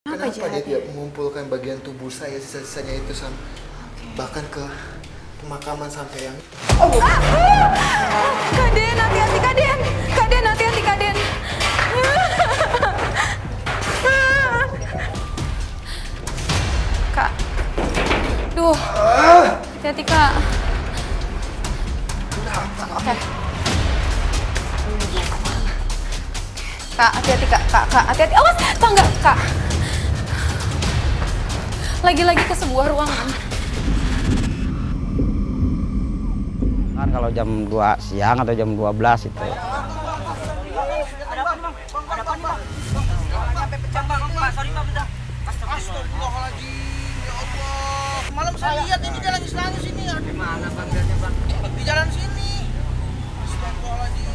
Kenapa dia jahatnya? tidak mengumpulkan bagian tubuh saya sisa-sisanya itu bahkan ke pemakaman sampai yang... Kaden, hati-hati Kaden. Kaden, hati-hati Kaden. Kak. Duh. Hati-hati Kak. Oke. Kak, hati-hati Kak. Kak, hati-hati. Awas, tangga, Kak. Lagi-lagi ke sebuah ruangan. Kan kalau jam 2 siang atau jam 12 itu. Astagfirullahaladzim, ya Allah. Malam saya lihat ini dia nangis-nangis ini. Di mana bang? Di jalan sini. Astagfirullahaladzim.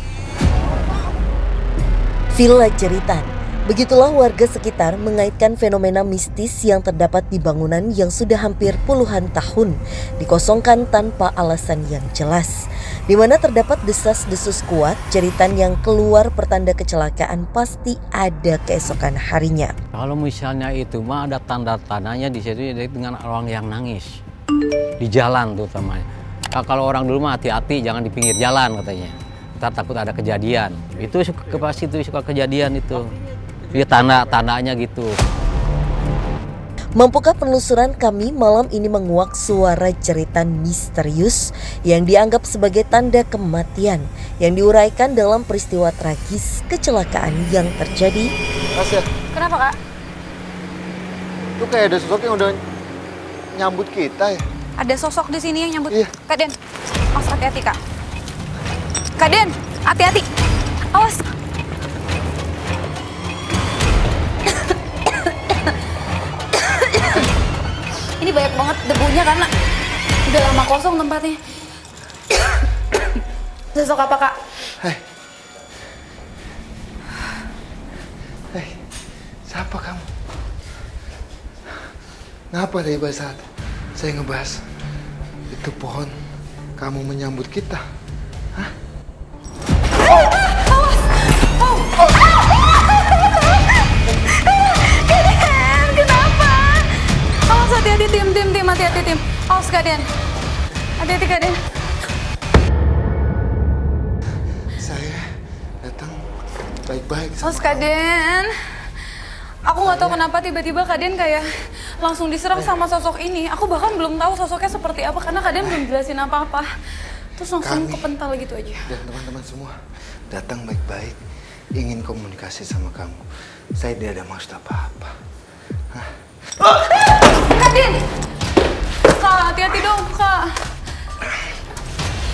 Villa Jeritan. Begitulah warga sekitar mengaitkan fenomena mistis yang terdapat di bangunan yang sudah hampir puluhan tahun dikosongkan tanpa alasan yang jelas, di mana terdapat desas-desus kuat jeritan yang keluar pertanda kecelakaan pasti ada keesokan harinya. Kalau misalnya itu mah ada tanda-tandanya di situ dengan orang yang nangis di jalan terutamanya. Nah, kalau orang dulu mah hati-hati jangan di pinggir jalan katanya. Ntar takut ada kejadian. Itu pasti itu suka kejadian itu. Dia tanda-tandanya gitu. Mampukah penelusuran kami malam ini menguak suara jeritan misterius yang dianggap sebagai tanda kematian yang diuraikan dalam peristiwa tragis kecelakaan yang terjadi? Mas ya, Kenapa Kak? itu kayak ada sosok yang udah nyambut kita ya. Ada sosok di sini yang nyambut. Iya. Kaden, awas hati-hati Kak. Kaden, hati-hati. Awas. Ini banyak banget debunya karena udah lama kosong tempatnya. Sosok apa Kak? Hei, siapa kamu? Ngapa dari pada saat saya ngebahas itu pohon kamu menyambut kita? Hah? Kaden, kenapa? Awas hati-hati tim, hati-hati tim. Awas Kaden. Hati-hati Kaden. Saya datang baik-baik Awas sama kamu. Kaden. Aku nggak tahu kenapa tiba-tiba Kaden kayak langsung diserang sama sosok ini. Aku bahkan belum tahu sosoknya seperti apa karena Kaden belum jelasin apa-apa. Terus langsung Kami kepental gitu aja. dan teman-teman semua datang baik-baik, ingin komunikasi sama kamu. Saya tidak ada maksud apa-apa. Hah? Kaden! Kak, hati-hati dong, Kak.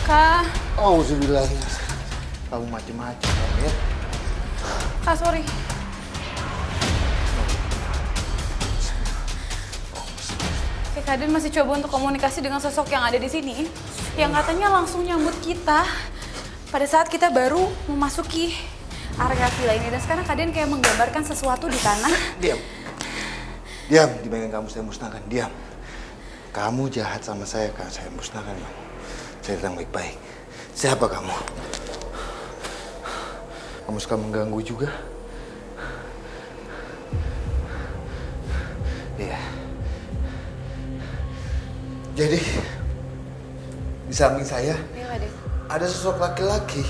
Kak, Auzubillah, kamu macem-macem ya. Kak, sorry. Oke, Kaden masih coba untuk komunikasi dengan sosok yang ada di sini. Yang katanya langsung nyambut kita pada saat kita baru memasuki area villa ini. Dan sekarang Kaden kayak menggambarkan sesuatu di tanah. Diam. Diam, di bagian kamu saya musnahkan. Diam. Kamu jahat sama saya kan, saya musnahkan kamu. Saya datang baik-baik. Siapa kamu? Kamu suka mengganggu juga? Iya. Jadi, di samping saya Iya, Kaden. ada sosok laki-laki.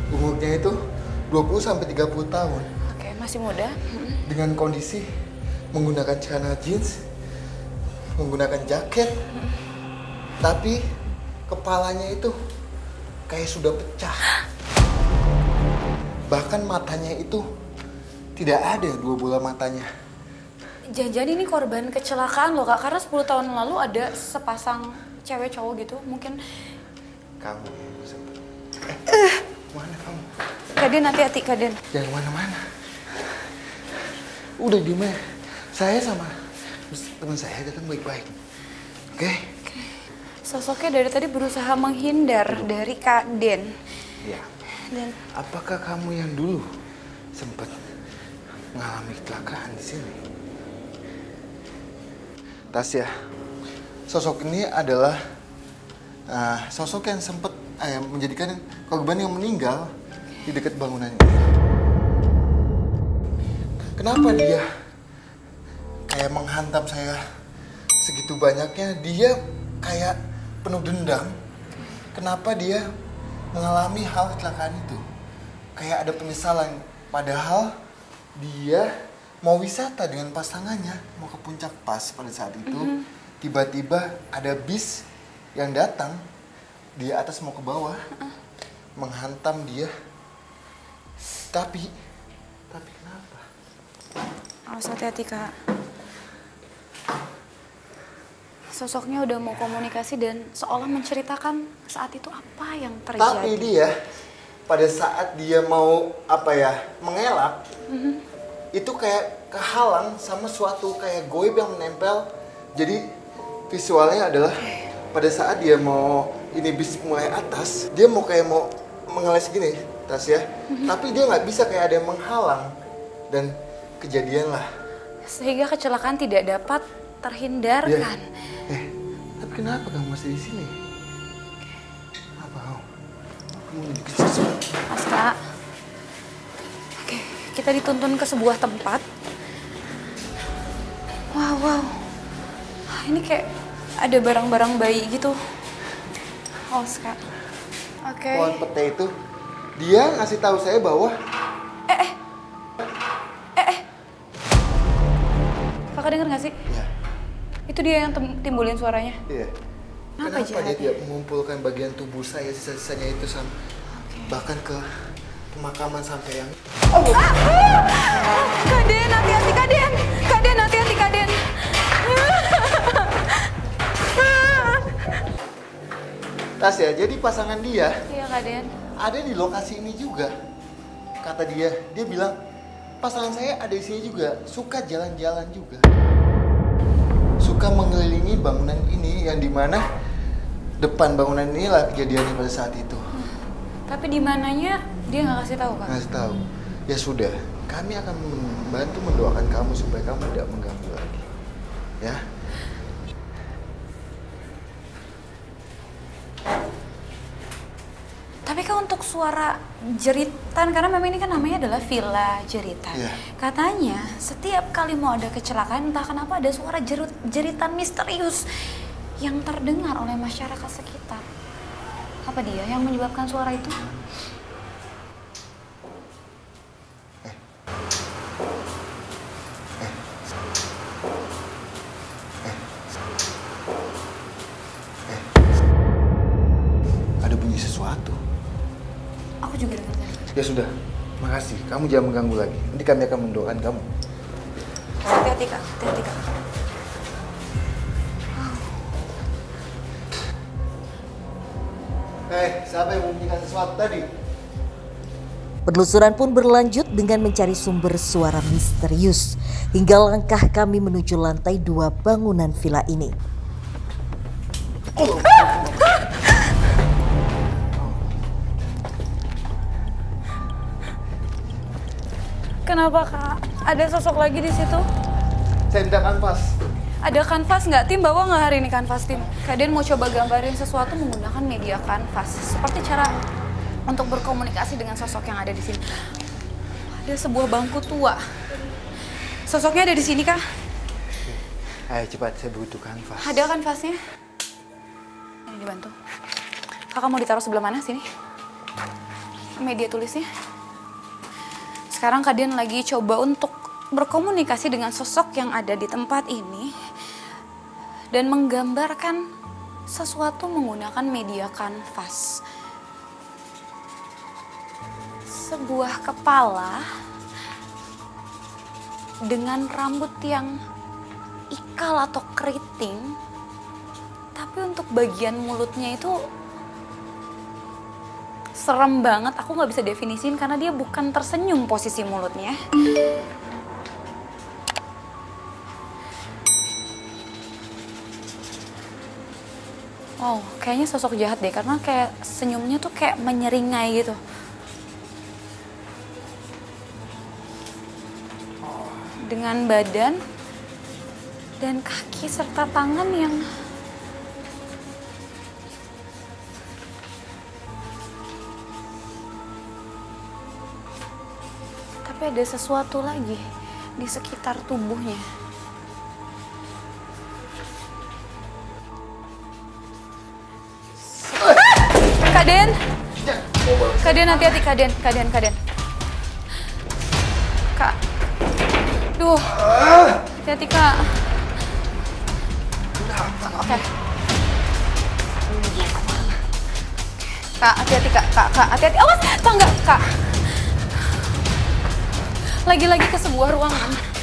Umurnya itu 20-30 tahun. Oke, masih muda. Dengan kondisi menggunakan celana jeans, menggunakan jaket, tapi kepalanya itu kayak sudah pecah. Bahkan matanya itu tidak ada 2 bola matanya. Jangan-jangan ini korban kecelakaan loh Kak, karena 10 tahun lalu ada sepasang cewek cowok gitu, mungkin. Kamu mana kamu? Kaden, hati-hati Kaden. Jangan mana-mana. Udah diem aja. Saya sama teman saya datang baik-baik. Oke? Sosoknya dari tadi berusaha menghindar dari Kaden. Iya. Dan Apakah kamu yang dulu sempat mengalami kecelakaan di sini? Tasya, sosok ini adalah sosok yang sempat menjadikan korban yang meninggal di dekat bangunan ini. Kenapa dia kayak menghantam saya segitu banyaknya. Dia kayak penuh dendam. Kenapa dia mengalami hal kecelakaan itu? Kayak ada penyesalan. Padahal dia mau wisata dengan pasangannya, mau ke puncak pas pada saat itu. Tiba-tiba ada bis yang datang, di atas mau ke bawah, menghantam dia. Tapi kenapa? Awas hati-hati, Kak. Sosoknya udah mau komunikasi dan seolah menceritakan saat itu apa yang terjadi. Tapi dia, pada saat dia mau mengelak, itu kayak kehalang sama suatu kayak goib yang menempel. Jadi visualnya adalah pada saat dia mau ini bis mulai atas, dia mau mengeles gini, Tasya. Tapi dia nggak bisa, kayak ada yang menghalang. Dan kejadian lah. Sehingga kecelakaan tidak dapat terhindarkan. Tapi kenapa kamu masih di sini? Apa kamu dikejar sesuatu? Mas Kak. Oke, kita dituntun ke sebuah tempat. Wow. Ini kayak ada barang-barang bayi gitu. Awas, Kak. Oke. Pohon pete itu, dia ngasih tahu saya bahwa Kakak denger gak sih? Iya. Itu dia yang timbulin suaranya. Iya. Kenapa dia tidak mengumpulkan bagian tubuh saya sisa-sisanya itu bahkan ke pemakaman sampai yang Kaden, hati-hati Kaden. Kaden, hati-hati Kaden. Tasya, jadi pasangan dia Iya, Kaden. ada di lokasi ini juga. Kata dia bilang pasangan saya ada di sini juga, suka jalan-jalan juga. Suka mengelilingi bangunan ini yang dimana depan bangunan inilah kejadiannya pada saat itu. Tapi di mananya dia nggak kasih tahu, Kak? Ngasih tahu. Ya sudah, kami akan membantu mendoakan kamu supaya kamu tidak mengganggu lagi. Ya. Tapi kan untuk suara jeritan, karena memang ini kan namanya adalah Villa Jeritan. Iya. Katanya setiap kali mau ada kecelakaan, entah kenapa ada suara jeritan misterius yang terdengar oleh masyarakat sekitar. Apa dia yang menyebabkan suara itu? Ada bunyi sesuatu. Aku juga dengar tadi. Ya sudah, makasih. Kamu jangan mengganggu lagi. Nanti kami akan mendoakan kamu. Hati-hati, Kak. Hati-hati, Kak. Siapa yang membunyikan sesuatu tadi? Penelusuran pun berlanjut dengan mencari sumber suara misterius hingga langkah kami menuju lantai 2 bangunan villa ini. Kenapa, Kak? Ada sosok lagi di situ? Saya minta kanvas. Ada kanvas nggak, tim? Bawa nggak hari ini kanvas, tim? Kalian mau coba gambarin sesuatu menggunakan media kanvas. Seperti cara untuk berkomunikasi dengan sosok yang ada di sini. Ada sebuah bangku tua. Sosoknya ada di sini, Kak? Ayo cepat, saya butuh kanvas. Ada kanvasnya? Ini dibantu. Kakak mau ditaruh sebelah mana sini? Media tulisnya. Sekarang kalian lagi coba untuk berkomunikasi dengan sosok yang ada di tempat ini dan menggambarkan sesuatu menggunakan media kanvas. Sebuah kepala dengan rambut yang ikal atau keriting, tapi untuk bagian mulutnya itu serem banget. Aku nggak bisa definisiin karena dia bukan tersenyum posisi mulutnya. Oh, kayaknya sosok jahat deh, karena kayak senyumnya tuh kayak menyeringai gitu. Dengan badan dan kaki serta tangan yang tapi ada sesuatu lagi di sekitar tubuhnya. Kaden. Kaden, hati-hati, Kaden. Kak. Duh. Hati-hati, Kak. Oke. Kak, hati-hati, Kak. Kak, hati-hati. Awas, tangga, Kak. Lagi-lagi ke sebuah ruangan.